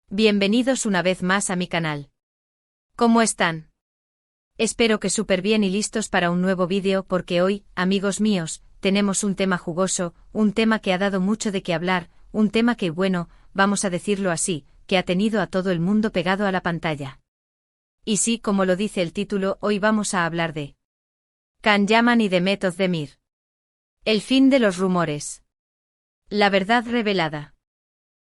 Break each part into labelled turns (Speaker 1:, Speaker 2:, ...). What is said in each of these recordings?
Speaker 1: Bienvenidos una vez más a mi canal. ¿Cómo están? Espero que súper bien y listos para un nuevo vídeo porque hoy, amigos míos, tenemos un tema jugoso, un tema que ha dado mucho de qué hablar, un tema que, bueno, vamos a decirlo así, que ha tenido a todo el mundo pegado a la pantalla. Y sí, como lo dice el título, hoy vamos a hablar de Can Yaman y Demet Özdemir. El fin de los rumores. La verdad revelada.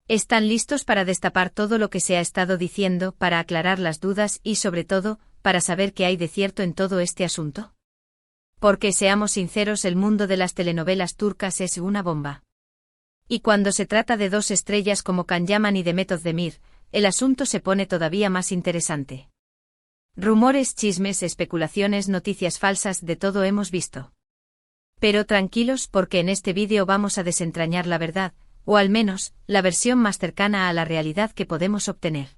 Speaker 1: ¿Están listos para destapar todo lo que se ha estado diciendo, para aclarar las dudas y, sobre todo, para saber qué hay de cierto en todo este asunto? Porque seamos sinceros, el mundo de las telenovelas turcas es una bomba. Y cuando se trata de dos estrellas como Can Yaman y Demet Özdemir, el asunto se pone todavía más interesante. Rumores, chismes, especulaciones, noticias falsas, de todo hemos visto. Pero tranquilos, porque en este vídeo vamos a desentrañar la verdad, o al menos, la versión más cercana a la realidad que podemos obtener.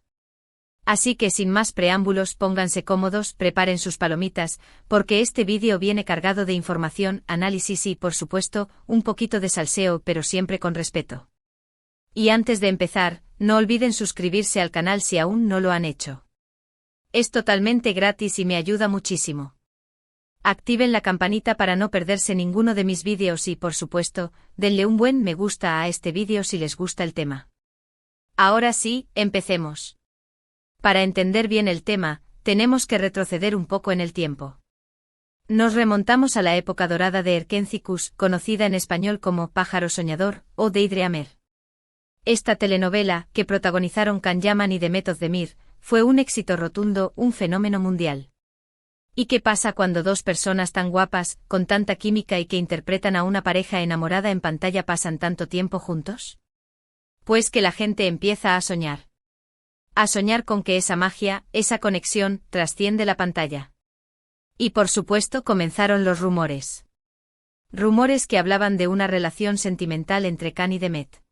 Speaker 1: Así que sin más preámbulos, pónganse cómodos, preparen sus palomitas, porque este vídeo viene cargado de información, análisis y, por supuesto, un poquito de salseo, pero siempre con respeto. Y antes de empezar, no olviden suscribirse al canal si aún no lo han hecho. Es totalmente gratis y me ayuda muchísimo. Activen la campanita para no perderse ninguno de mis vídeos y, por supuesto, denle un buen me gusta a este vídeo si les gusta el tema. Ahora sí, empecemos. Para entender bien el tema, tenemos que retroceder un poco en el tiempo. Nos remontamos a la época dorada de Erkencikus, conocida en español como Pájaro Soñador, o Deidre Amer. Esta telenovela, que protagonizaron Can Yaman y Demet Özdemir, fue un éxito rotundo, un fenómeno mundial. ¿Y qué pasa cuando dos personas tan guapas, con tanta química y que interpretan a una pareja enamorada en pantalla pasan tanto tiempo juntos? Pues que la gente empieza a soñar. A soñar con que esa magia, esa conexión, trasciende la pantalla. Y por supuesto comenzaron los rumores. Rumores que hablaban de una relación sentimental entre Can y Demet.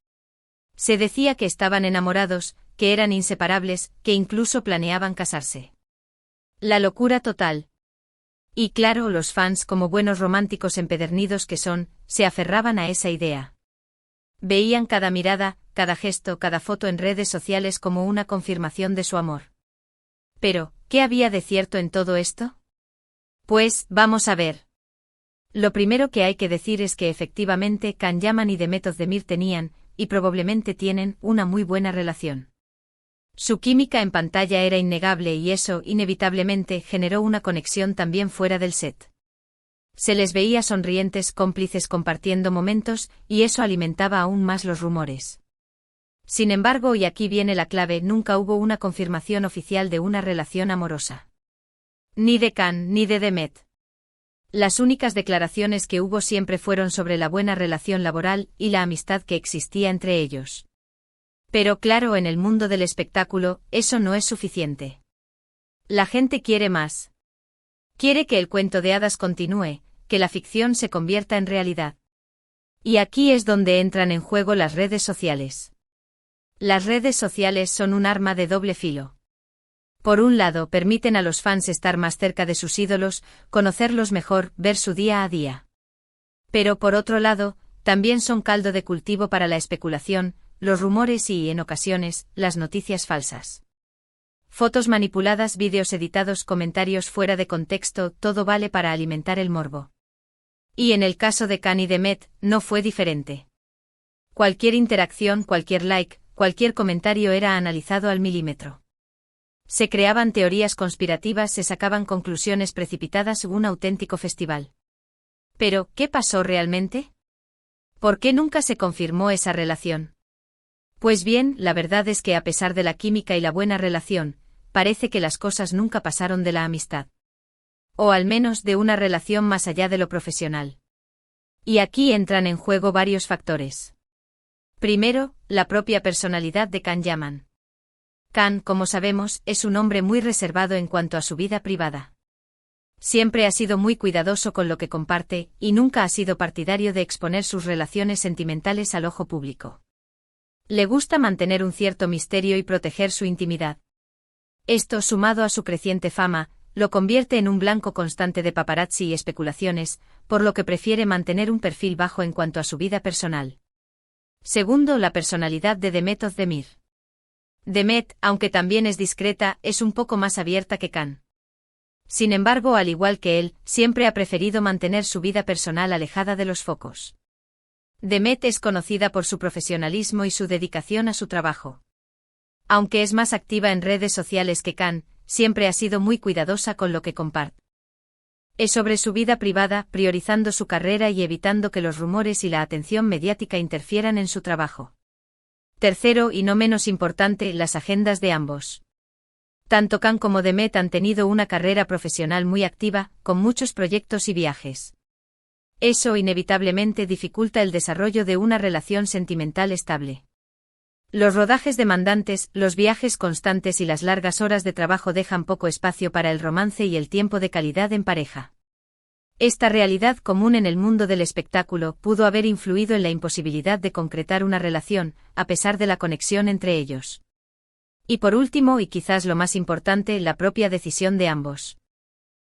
Speaker 1: Se decía que estaban enamorados, que eran inseparables, que incluso planeaban casarse. La locura total. Y claro, los fans, como buenos románticos empedernidos que son, se aferraban a esa idea. Veían cada mirada, cada gesto, cada foto en redes sociales como una confirmación de su amor. Pero, ¿qué había de cierto en todo esto? Pues, vamos a ver. Lo primero que hay que decir es que efectivamente Can Yaman y Demet Özdemir tenían, y probablemente tienen, una muy buena relación. Su química en pantalla era innegable y eso, inevitablemente, generó una conexión también fuera del set. Se les veía sonrientes, cómplices compartiendo momentos, y eso alimentaba aún más los rumores. Sin embargo, y aquí viene la clave, nunca hubo una confirmación oficial de una relación amorosa. Ni de Can ni de Demet. Las únicas declaraciones que hubo siempre fueron sobre la buena relación laboral y la amistad que existía entre ellos. Pero claro, en el mundo del espectáculo, eso no es suficiente. La gente quiere más. Quiere que el cuento de hadas continúe, que la ficción se convierta en realidad. Y aquí es donde entran en juego las redes sociales. Las redes sociales son un arma de doble filo. Por un lado, permiten a los fans estar más cerca de sus ídolos, conocerlos mejor, ver su día a día. Pero por otro lado, también son caldo de cultivo para la especulación, los rumores y, en ocasiones, las noticias falsas. Fotos manipuladas, vídeos editados, comentarios fuera de contexto, todo vale para alimentar el morbo. Y en el caso de Can y Demet, no fue diferente. Cualquier interacción, cualquier like, cualquier comentario era analizado al milímetro. Se creaban teorías conspirativas, se sacaban conclusiones precipitadas, un auténtico festival. Pero, ¿qué pasó realmente? ¿Por qué nunca se confirmó esa relación? Pues bien, la verdad es que a pesar de la química y la buena relación, parece que las cosas nunca pasaron de la amistad. O al menos de una relación más allá de lo profesional. Y aquí entran en juego varios factores. Primero, la propia personalidad de Can Yaman. Can, como sabemos, es un hombre muy reservado en cuanto a su vida privada. Siempre ha sido muy cuidadoso con lo que comparte, y nunca ha sido partidario de exponer sus relaciones sentimentales al ojo público. Le gusta mantener un cierto misterio y proteger su intimidad. Esto, sumado a su creciente fama, lo convierte en un blanco constante de paparazzi y especulaciones, por lo que prefiere mantener un perfil bajo en cuanto a su vida personal. Segundo, la personalidad de Demet Özdemir. Demet, aunque también es discreta, es un poco más abierta que Can. Sin embargo, al igual que él, siempre ha preferido mantener su vida personal alejada de los focos. Demet es conocida por su profesionalismo y su dedicación a su trabajo. Aunque es más activa en redes sociales que Can, siempre ha sido muy cuidadosa con lo que comparte. Es sobre su vida privada, priorizando su carrera y evitando que los rumores y la atención mediática interfieran en su trabajo. Tercero, y no menos importante, las agendas de ambos. Tanto Can como Demet han tenido una carrera profesional muy activa, con muchos proyectos y viajes. Eso inevitablemente dificulta el desarrollo de una relación sentimental estable. Los rodajes demandantes, los viajes constantes y las largas horas de trabajo dejan poco espacio para el romance y el tiempo de calidad en pareja. Esta realidad común en el mundo del espectáculo pudo haber influido en la imposibilidad de concretar una relación, a pesar de la conexión entre ellos. Y por último, y quizás lo más importante, la propia decisión de ambos.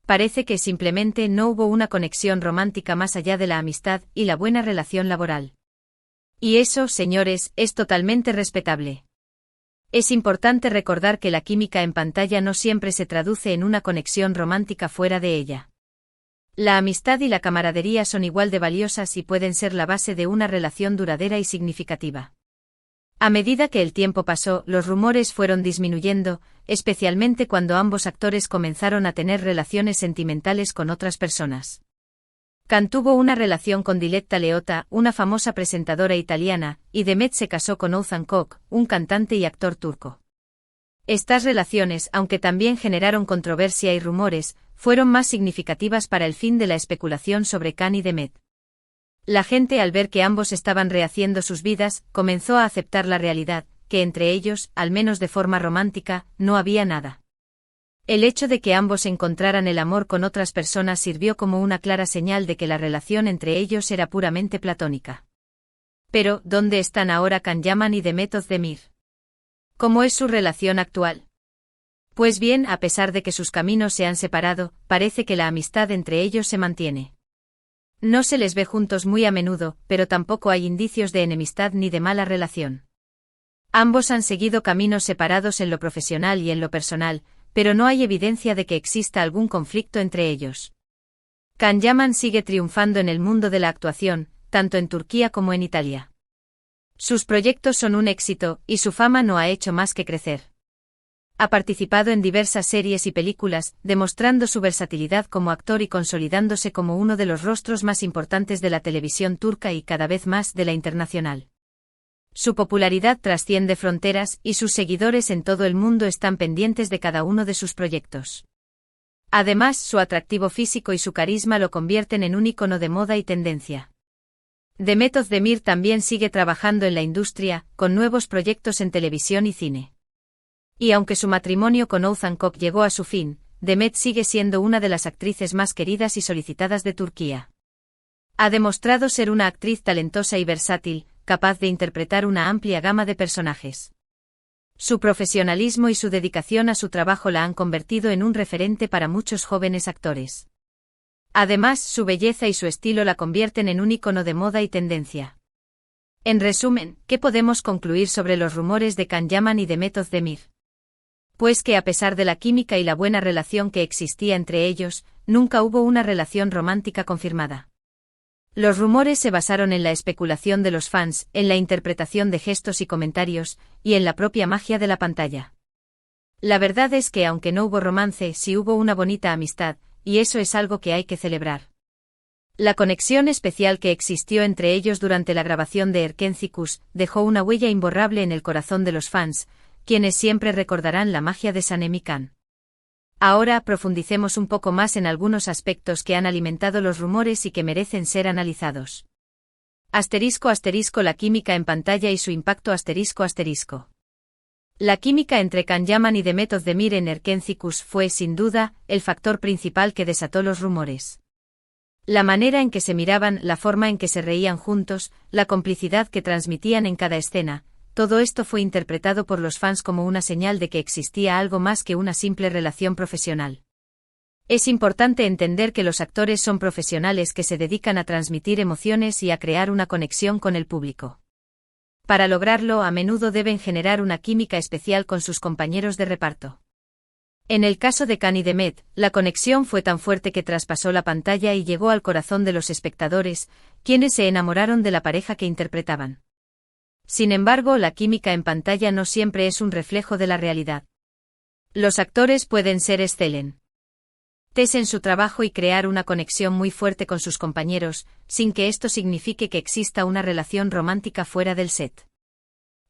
Speaker 1: Parece que simplemente no hubo una conexión romántica más allá de la amistad y la buena relación laboral. Y eso, señores, es totalmente respetable. Es importante recordar que la química en pantalla no siempre se traduce en una conexión romántica fuera de ella. La amistad y la camaradería son igual de valiosas y pueden ser la base de una relación duradera y significativa. A medida que el tiempo pasó, los rumores fueron disminuyendo, especialmente cuando ambos actores comenzaron a tener relaciones sentimentales con otras personas. Can tuvo una relación con Diletta Leotta, una famosa presentadora italiana, y Demet se casó con Oğuzhan Koç, un cantante y actor turco. Estas relaciones, aunque también generaron controversia y rumores, fueron más significativas para el fin de la especulación sobre Can y Demet. La gente, al ver que ambos estaban rehaciendo sus vidas, comenzó a aceptar la realidad, que entre ellos, al menos de forma romántica, no había nada. El hecho de que ambos encontraran el amor con otras personas sirvió como una clara señal de que la relación entre ellos era puramente platónica. Pero, ¿dónde están ahora Can Yaman y Demet Özdemir? ¿Cómo es su relación actual? Pues bien, a pesar de que sus caminos se han separado, parece que la amistad entre ellos se mantiene. No se les ve juntos muy a menudo, pero tampoco hay indicios de enemistad ni de mala relación. Ambos han seguido caminos separados en lo profesional y en lo personal, pero no hay evidencia de que exista algún conflicto entre ellos. Can Yaman sigue triunfando en el mundo de la actuación, tanto en Turquía como en Italia. Sus proyectos son un éxito, y su fama no ha hecho más que crecer. Ha participado en diversas series y películas, demostrando su versatilidad como actor y consolidándose como uno de los rostros más importantes de la televisión turca y cada vez más de la internacional. Su popularidad trasciende fronteras y sus seguidores en todo el mundo están pendientes de cada uno de sus proyectos. Además, su atractivo físico y su carisma lo convierten en un ícono de moda y tendencia. Demet Özdemir también sigue trabajando en la industria, con nuevos proyectos en televisión y cine. Y aunque su matrimonio con Oğuzhan Koç llegó a su fin, Demet sigue siendo una de las actrices más queridas y solicitadas de Turquía. Ha demostrado ser una actriz talentosa y versátil, capaz de interpretar una amplia gama de personajes. Su profesionalismo y su dedicación a su trabajo la han convertido en un referente para muchos jóvenes actores. Además, su belleza y su estilo la convierten en un ícono de moda y tendencia. En resumen, ¿qué podemos concluir sobre los rumores de Can Yaman y Demet Özdemir? Pues que a pesar de la química y la buena relación que existía entre ellos, nunca hubo una relación romántica confirmada. Los rumores se basaron en la especulación de los fans, en la interpretación de gestos y comentarios, y en la propia magia de la pantalla. La verdad es que aunque no hubo romance, sí hubo una bonita amistad, y eso es algo que hay que celebrar. La conexión especial que existió entre ellos durante la grabación de Erkenci dejó una huella imborrable en el corazón de los fans, quienes siempre recordarán la magia de Sanem y Can. Ahora profundicemos un poco más en algunos aspectos que han alimentado los rumores y que merecen ser analizados. *** La química en pantalla y su impacto ***. La química entre Can Yaman y Demet Özdemir en Erkenci fue, sin duda, el factor principal que desató los rumores. La manera en que se miraban, la forma en que se reían juntos, la complicidad que transmitían en cada escena, todo esto fue interpretado por los fans como una señal de que existía algo más que una simple relación profesional. Es importante entender que los actores son profesionales que se dedican a transmitir emociones y a crear una conexión con el público. Para lograrlo, a menudo deben generar una química especial con sus compañeros de reparto. En el caso de Khan y Demet, la conexión fue tan fuerte que traspasó la pantalla y llegó al corazón de los espectadores, quienes se enamoraron de la pareja que interpretaban. Sin embargo, la química en pantalla no siempre es un reflejo de la realidad. Los actores pueden ser excelentes en su trabajo y crear una conexión muy fuerte con sus compañeros, sin que esto signifique que exista una relación romántica fuera del set.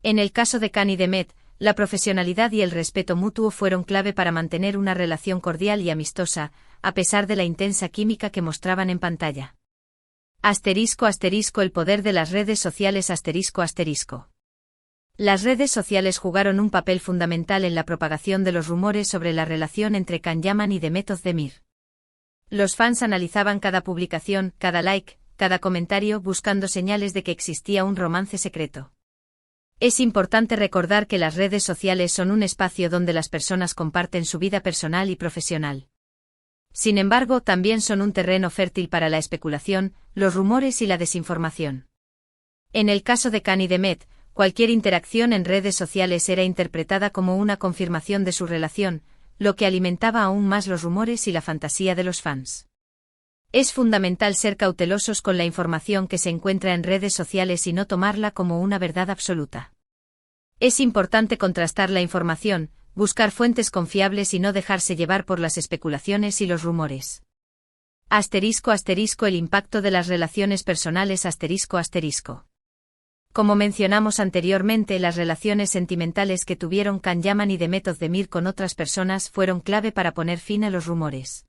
Speaker 1: En el caso de Khan y Demet, la profesionalidad y el respeto mutuo fueron clave para mantener una relación cordial y amistosa, a pesar de la intensa química que mostraban en pantalla. *** El poder de las redes sociales ***. Las redes sociales jugaron un papel fundamental en la propagación de los rumores sobre la relación entre Can Yaman y Demet Özdemir. Los fans analizaban cada publicación, cada like, cada comentario buscando señales de que existía un romance secreto. Es importante recordar que las redes sociales son un espacio donde las personas comparten su vida personal y profesional. Sin embargo, también son un terreno fértil para la especulación, los rumores y la desinformación. En el caso de Khan y Demet, cualquier interacción en redes sociales era interpretada como una confirmación de su relación, lo que alimentaba aún más los rumores y la fantasía de los fans. Es fundamental ser cautelosos con la información que se encuentra en redes sociales y no tomarla como una verdad absoluta. Es importante contrastar la información, buscar fuentes confiables y no dejarse llevar por las especulaciones y los rumores. *** El impacto de las relaciones personales ***. Como mencionamos anteriormente, las relaciones sentimentales que tuvieron Can Yaman y Demet Özdemir con otras personas fueron clave para poner fin a los rumores.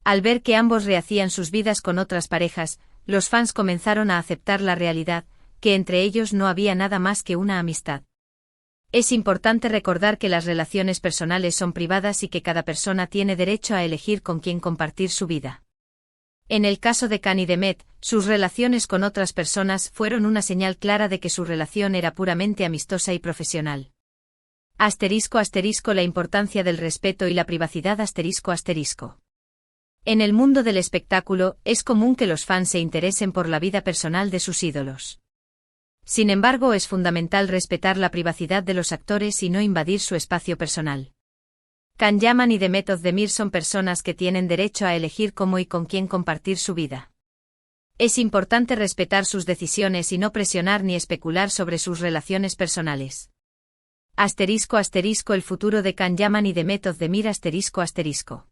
Speaker 1: Al ver que ambos rehacían sus vidas con otras parejas, los fans comenzaron a aceptar la realidad, que entre ellos no había nada más que una amistad. Es importante recordar que las relaciones personales son privadas y que cada persona tiene derecho a elegir con quién compartir su vida. En el caso de Khan y Demet, sus relaciones con otras personas fueron una señal clara de que su relación era puramente amistosa y profesional. *** La importancia del respeto y la privacidad ***. En el mundo del espectáculo, es común que los fans se interesen por la vida personal de sus ídolos. Sin embargo, es fundamental respetar la privacidad de los actores y no invadir su espacio personal. Can Yaman y Demet Özdemir son personas que tienen derecho a elegir cómo y con quién compartir su vida. Es importante respetar sus decisiones y no presionar ni especular sobre sus relaciones personales. *** El futuro de Can Yaman y Demet Özdemir ***.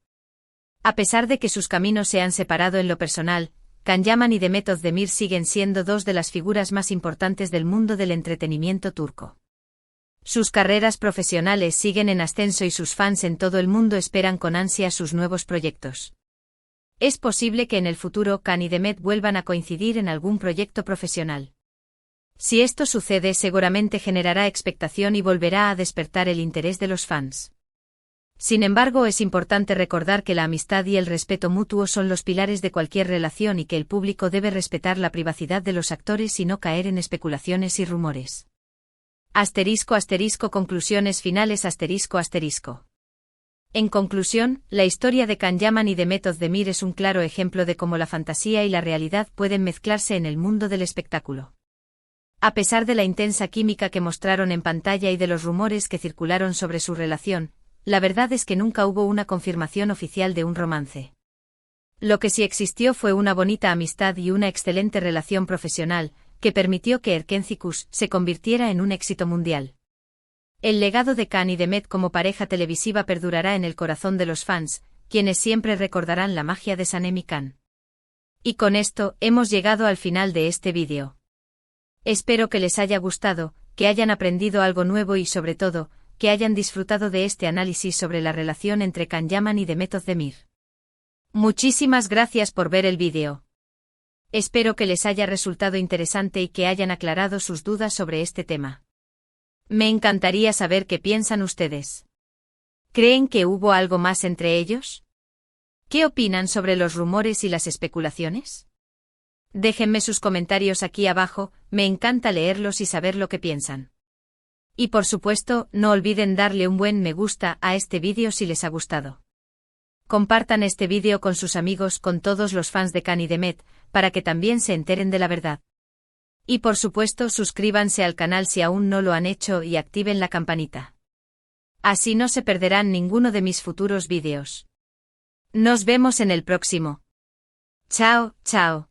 Speaker 1: A pesar de que sus caminos se han separado en lo personal, Can Yaman y Demet Özdemir siguen siendo dos de las figuras más importantes del mundo del entretenimiento turco. Sus carreras profesionales siguen en ascenso y sus fans en todo el mundo esperan con ansia sus nuevos proyectos. Es posible que en el futuro Khan y Demet vuelvan a coincidir en algún proyecto profesional. Si esto sucede, seguramente generará expectación y volverá a despertar el interés de los fans. Sin embargo, es importante recordar que la amistad y el respeto mutuo son los pilares de cualquier relación y que el público debe respetar la privacidad de los actores y no caer en especulaciones y rumores. *** Conclusiones finales ***. En conclusión, la historia de Can Yaman y Demet Özdemir es un claro ejemplo de cómo la fantasía y la realidad pueden mezclarse en el mundo del espectáculo. A pesar de la intensa química que mostraron en pantalla y de los rumores que circularon sobre su relación, la verdad es que nunca hubo una confirmación oficial de un romance. Lo que sí existió fue una bonita amistad y una excelente relación profesional, que permitió que Erkenci se convirtiera en un éxito mundial. El legado de Khan y Demet como pareja televisiva perdurará en el corazón de los fans, quienes siempre recordarán la magia de Sanem y Khan. Y con esto, hemos llegado al final de este vídeo. Espero que les haya gustado, que hayan aprendido algo nuevo y sobre todo, que hayan disfrutado de este análisis sobre la relación entre Can Yaman y Demet Özdemir. Muchísimas gracias por ver el vídeo. Espero que les haya resultado interesante y que hayan aclarado sus dudas sobre este tema. Me encantaría saber qué piensan ustedes. ¿Creen que hubo algo más entre ellos? ¿Qué opinan sobre los rumores y las especulaciones? Déjenme sus comentarios aquí abajo, me encanta leerlos y saber lo que piensan. Y por supuesto, no olviden darle un buen me gusta a este vídeo si les ha gustado. Compartan este vídeo con sus amigos, con todos los fans de Khan y Demet, para que también se enteren de la verdad. Y por supuesto suscríbanse al canal si aún no lo han hecho y activen la campanita. Así no se perderán ninguno de mis futuros vídeos. Nos vemos en el próximo. Chao, chao.